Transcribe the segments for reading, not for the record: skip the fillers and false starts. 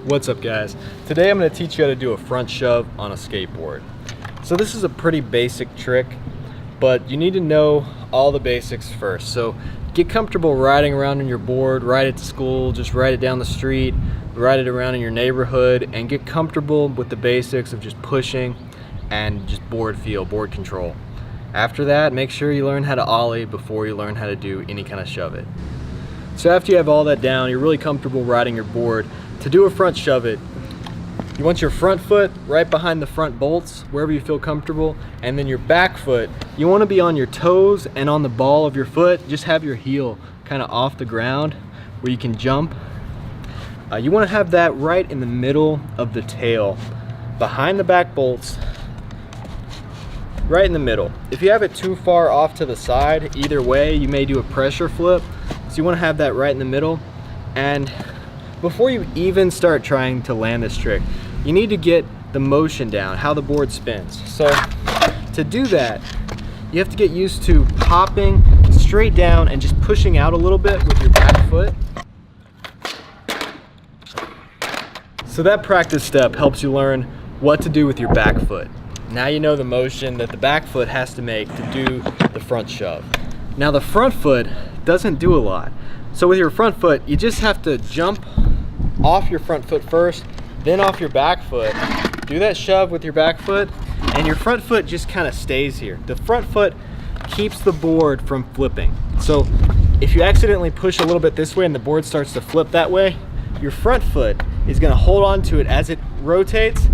What's up, guys? Today I'm going to teach you how to do a front shove on a skateboard. So this is a pretty basic trick, but you need to know all the basics first. So get comfortable riding around on your board, ride it to school, just ride it down the street, ride it around in your neighborhood, and get comfortable with the basics of just pushing and just board feel, board control. After that, make sure you learn how to ollie before you learn how to do any kind of shove it. So after you have all that down, you're really comfortable riding your board. To do a front shove it, you want your front foot right behind the front bolts, wherever you feel comfortable, and then your back foot, you want to be on your toes and on the ball of your foot. Just have your heel kind of off the ground where you can jump. You want to have that right in the middle of the tail, behind the back bolts, right in the middle. If you have it too far off to the side, either way, you may do a pressure flip. So you want to have that right in the middle. And before you even start trying to land this trick, you need to get the motion down, how the board spins. So to do that, you have to get used to popping straight down and just pushing out a little bit with your back foot. So that practice step helps you learn what to do with your back foot. Now you know the motion that the back foot has to make to do the front shove. Now the front foot doesn't do a lot. So with your front foot, you just have to jump off your front foot first, then off your back foot. Do that shove with your back foot, and your front foot just kind of stays here. The front foot keeps the board from flipping. So if you accidentally push a little bit this way and the board starts to flip that way, your front foot is going to hold on to it as it rotates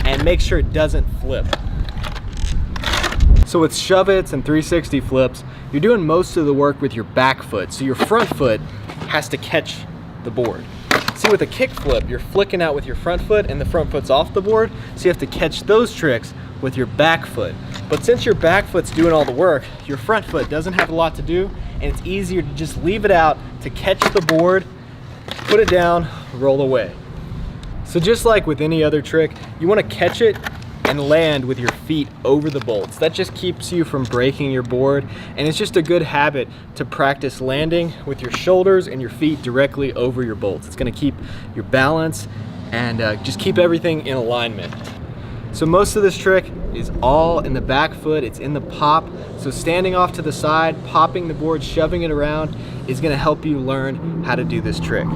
and make sure it doesn't flip. So with shove-its and 360 flips, you're doing most of the work with your back foot. So your front foot has to catch the board. See, with a kick flip, you're flicking out with your front foot and the front foot's off the board. So you have to catch those tricks with your back foot. But since your back foot's doing all the work, your front foot doesn't have a lot to do, and it's easier to just leave it out to catch the board, put it down, roll away. So just like with any other trick, you want to catch it and land with your feet over the bolts. That just keeps you from breaking your board, and it's just a good habit to practice landing with your shoulders and your feet directly over your bolts. It's going to keep your balance and just keep everything in alignment. So most of this trick is all in the back foot, it's in the pop. So standing off to the side, popping the board, shoving it around is going to help you learn how to do this trick.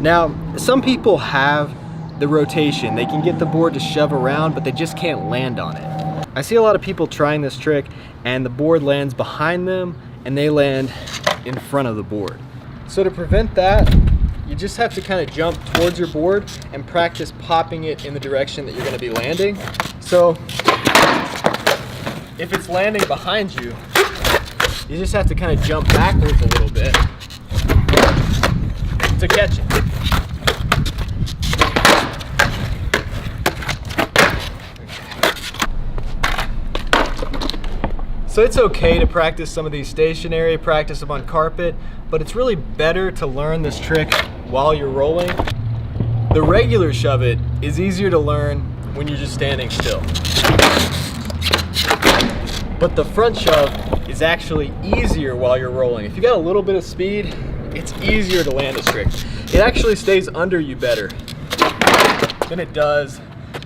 Now, some people have the rotation. They can get the board to shove around, but they just can't land on it. I see a lot of people trying this trick and the board lands behind them and they land in front of the board. So to prevent that, you just have to kind of jump towards your board and practice popping it in the direction that you're going to be landing. So if it's landing behind you, you just have to kind of jump backwards a little bit to catch it. So it's okay to practice some of these stationary, practice them on carpet, but it's really better to learn this trick while you're rolling. The regular shove it is easier to learn when you're just standing still. But the front shove is actually easier while you're rolling. If you got a little bit of speed, it's easier to land this trick. It actually stays under you better than it does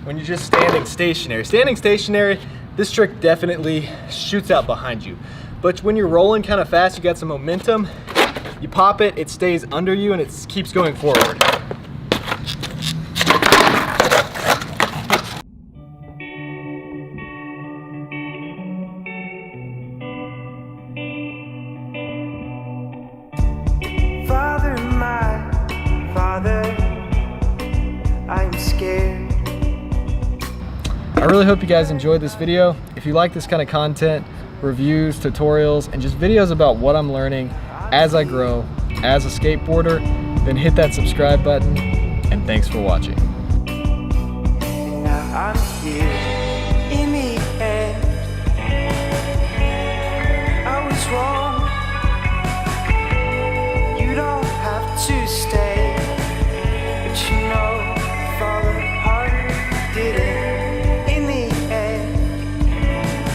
when you're just standing stationary. Standing stationary, this trick definitely shoots out behind you. But when you're rolling kind of fast, you got some momentum, you pop it, it stays under you and it keeps going forward. Father, my Father, I'm scared. I really hope you guys enjoyed this video. If you like this kind of content, reviews, tutorials, and just videos about what I'm learning as I grow as a skateboarder, then hit that subscribe button, and thanks for watching. Now I'm here.